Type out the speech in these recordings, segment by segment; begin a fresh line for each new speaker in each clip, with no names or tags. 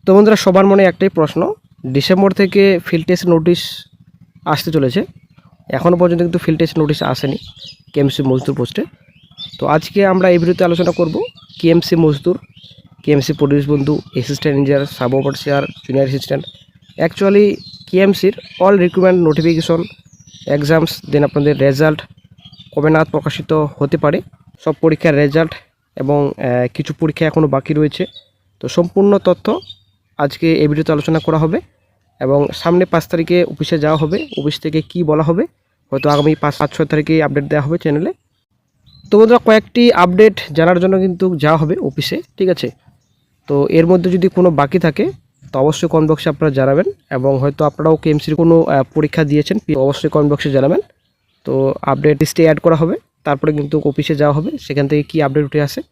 তো বন্ধুরা, সবার মনে একটাই প্রশ্ন, ডিসেম্বর থেকে ফিল্ড টেস্ট নোটিশ আসতে চলেছে। এখনও পর্যন্ত কিন্তু ফিল্ড টেস্ট নোটিশ আসেনি কেএমসি মজদুর পোস্টে। তো আজকে আমরা এই ভিডিওতে আলোচনা করব কেএমসি মজদুর, কেএমসি পুলিশ বন্ধু, assistant engineer, sub overseer, junior assistant, actually কেএমসির all recruitment notification, exams, then আপনাদের রেজাল্ট কবে নাগাদ প্রকাশিত হতে পারে, সব পরীক্ষার রেজাল্ট এবং কিছু পরীক্ষা এখনও বাকি রয়েছে। তো সম্পূর্ণ তথ্য আজকে এই ভিডিওতে আলোচনা করা হবে এবং সামনে 5 তারিখে অফিসে যাওয়া হবে। অফিস থেকে কি বলা হবে হয়তো আগামী 5-6 তারিখে আপডেট দেওয়া হবে চ্যানেলে। তো বন্ধুরা, কয়েকটি আপডেট জানার জন্য কিন্তু যাওয়া হবে অফিসে, ঠিক আছে। তো এর মধ্যে যদি কোনো বাকি থাকে তো অবশ্যই কমেন্ট বক্সে আপনারা জানাবেন, এবং হয়তো আপনারাও কেএমসির কোনো পরীক্ষা দিয়েছেন অবশ্যই কমেন্ট বক্সে জানাবেন। তো আপডেট লিস্টে অ্যাড করা হবে, তারপরে কিন্তু অফিসে যাওয়া হবে, সেখান থেকে কি আপডেট উঠে আসে।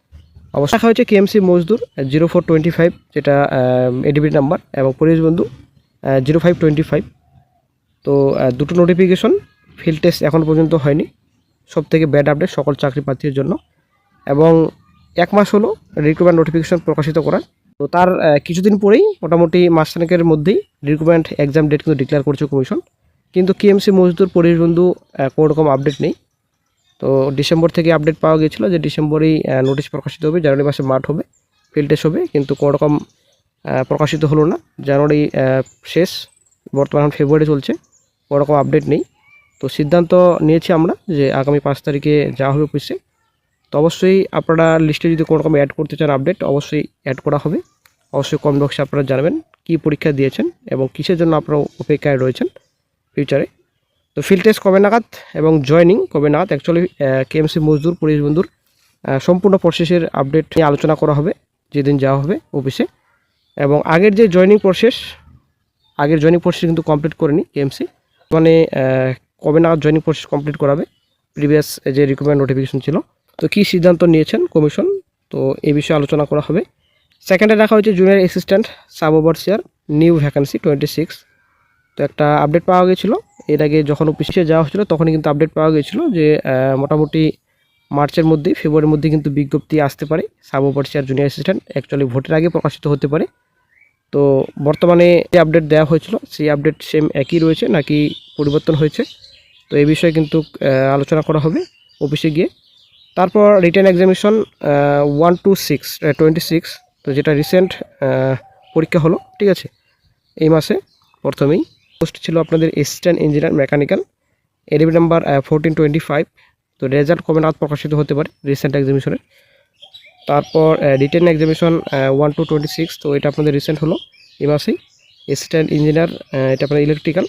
অবশ্যই দেখা হয়েছে কেএমসি মজদুর 0425, যেটা এডিবিট নাম্বার, এবং পুলিশ বন্ধু 0525। তো দুটো নোটিফিকেশন, ফিল্ড টেস্ট এখন পর্যন্ত হয়নি, সব থেকে ব্যাড আপডেট সকল চাকরি প্রার্থীর জন্য। এবং 1 মাস হলো রিক্রুটমেন্ট নোটিফিকেশন প্রকাশিত করার। তো তার কিছুদিন পরেই মোটামুটি মাসখানেকের মধ্যেই রিক্রুটমেন্ট এক্সাম ডেট কিন্তু ডিক্লেয়ার করছে কমিশন, কিন্তু কেএমসি মজদুর পুলিশ বন্ধু কোনো রকম আপডেট নেই। তো ডিসেম্বর থেকে আপডেট পাওয়া গিয়েছিল যে ডিসেম্বরেই নোটিশ প্রকাশিত হবে, জানুয়ারি মাসে মাঠ হবে, ফিল্ড টেস্ট হবে, কিন্তু কোনো রকম প্রকাশিত হলো না। জানুয়ারি শেষ, বর্তমান ফেব্রুয়ারি চলছে, কোনো রকম আপডেট নেই। তো সিদ্ধান্ত নিয়েছি আমরা যে আগামী 5 তারিখে যাওয়া হবে অফিসে। তো অবশ্যই আপনারা লিস্টে যদি কোনো রকম অ্যাড করতে চান আপডেট, অবশ্যই অ্যাড করা হবে। অবশ্যই কমেন্ট বক্সে আপনারা জানাবেন কী পরীক্ষা দিয়েছেন এবং কিসের জন্য আপনারা অপেক্ষায় রয়েছেন ফিউচারে। তো ফিল্ড টেস্ট কবে নাগাদ এবং জয়নিং কবে নাগাদ, অ্যাকচুয়ালি কেএমসি মজদুর পুলিশ বন্ধুর সম্পূর্ণ প্রসেসের আপডেট নিয়ে আলোচনা করা হবে যেদিন যাওয়া হবে অফিসে। এবং আগের যে জয়নিং প্রসেস কিন্তু কমপ্লিট করেনি কেএমসি, মানে কবে নাগাদ জয়নিং প্রসেস কমপ্লিট করাবে, প্রিভিয়াস যে রিক্রুটমেন্ট নোটিফিকেশন ছিল। তো কী সিদ্ধান্ত নিয়েছেন কমিশন, তো এই বিষয়ে আলোচনা করা হবে। সেকেন্ডে রাখা হয়েছে junior assistant sub overseer new vacancy 26। তো একটা আপডেট পাওয়া গেছিলো এর আগে, যখন অফিসে যাওয়া হচ্ছিলো তখনই কিন্তু আপডেট পাওয়া গেছিলো যে মোটামুটি মার্চের মধ্যেই, ফেব্রুয়ারির মধ্যে কিন্তু বিজ্ঞপ্তি আসতে পারে sub overseer junior assistant, actually ভোটের আগে প্রকাশিত হতে পারে। তো বর্তমানে যে আপডেট দেওয়া হয়েছিল সেই আপডেট সেম একই রয়েছে নাকি পরিবর্তন হয়েছে, তো এই বিষয়ে কিন্তু আলোচনা করা হবে অফিসে গিয়ে। তারপর রিটেন এক্সামিনেশন 1-6-26, তো যেটা রিসেন্ট পরীক্ষা হলো, ঠিক আছে, এই মাসে প্রথমেই। পোস্ট ছিল আপনাদের assistant engineer mechanical, ADB number 1425। তো রেজাল্ট কবে নাগাদ প্রকাশিত হতে পারে রিসেন্ট এক্সামিনেশনের। তারপর রিটেন এক্সামিনেশন 1-26, তো এটা আপনাদের রিসেন্ট হলো এই মাসেই। অ্যাসিস্ট্যান্ট ইঞ্জিনিয়ার, এটা আপনাদের ইলেকট্রিক্যাল।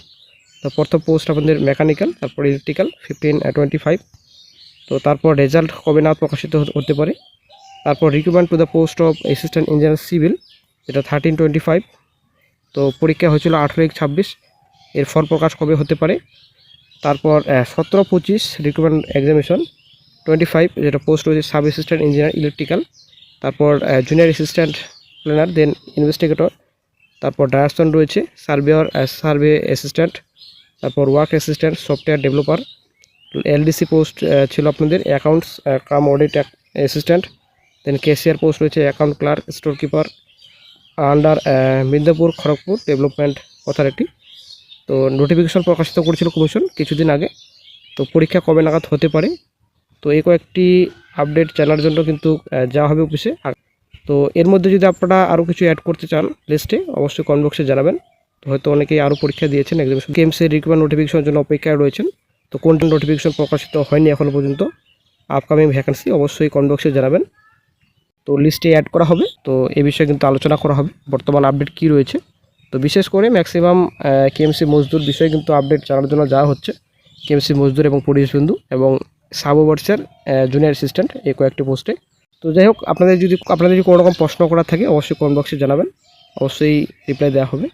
তো প্রথম পোস্ট আপনাদের মেকানিক্যাল, তারপর ইলেকট্রিক্যাল 15-25। তো তারপর রেজাল্ট কবে নাগাদ প্রকাশিত হতে পারে। তারপর recruitment to the post of assistant engineer civil, এটা 13-25। তো পরীক্ষা হয়েছিল 18-26, এর ফল প্রকাশ কবে হতে পারে। তারপর 17-25 রিক্রুটমেন্ট এক্সামিনেশন 25, যেটা পোস্ট রয়েছে সাব অ্যাসিস্ট্যান্ট ইঞ্জিনিয়ার ইলেকট্রিক্যাল। তারপর junior assistant planner, then investigator. তারপর ডায়াসন রয়েছে সার্ভেয়ার, সার্ভে অ্যাসিস্ট্যান্ট। তারপর work assistant, software developer. LDC post ছিল আপনাদের accounts cum audit assistant. Then cashier post রয়েছে account clerk, store keeper under Midnapore Kharagpur development authority. তো notification প্রকাশিত করেছিল কমিশন কিছুদিন আগে। তো পরীক্ষা কবে নাগাদ হতে পারে, তো এই কয়েকটি আপডেট জানার জন্য কিন্তু যাওয়া হবে অফিসে। তো এর মধ্যে যদি আপনারা আরও কিছু অ্যাড করতে চান লিস্টে, অবশ্যই কমেন্ট বক্সে জানাবেন। তো হয়তো অনেকেই আরও পরীক্ষা দিয়েছেন এক্সামিনেশন, কেএমসি রিক্রুটমেন্ট নোটিফিকেশনের জন্য অপেক্ষায় রয়েছেন। তো কোনটা নোটিফিকেশন প্রকাশিত হয়নি এখনও পর্যন্ত, আপকামিং ভ্যাকেন্সি, অবশ্যই কমেন্ট বক্সে জানাবেন। তো লিস্টে অ্যাড করা হবে, তো এই বিষয়ে কিন্তু আলোচনা করা হবে বর্তমান আপডেট কী রয়েছে। তো বিশেষ করে ম্যাক্সিমাম কেএমসি মজদুর বিষয়ে কিন্তু আপডেট জানার জন্য যাওয়া হচ্ছে, কেএমসি মজদুর এবং পুলিশ বন্ধু এবং সাব ওভারসিয়ার জুনিয়র অ্যাসিস্ট্যান্ট, এই কয়েকটি পোস্টে। তো যাই হোক, আপনাদের যদি কোনো রকম প্রশ্ন করা থাকে অবশ্যই কমেন্ট বক্সে জানাবেন, অবশ্যই রিপ্লাই দেওয়া হবে।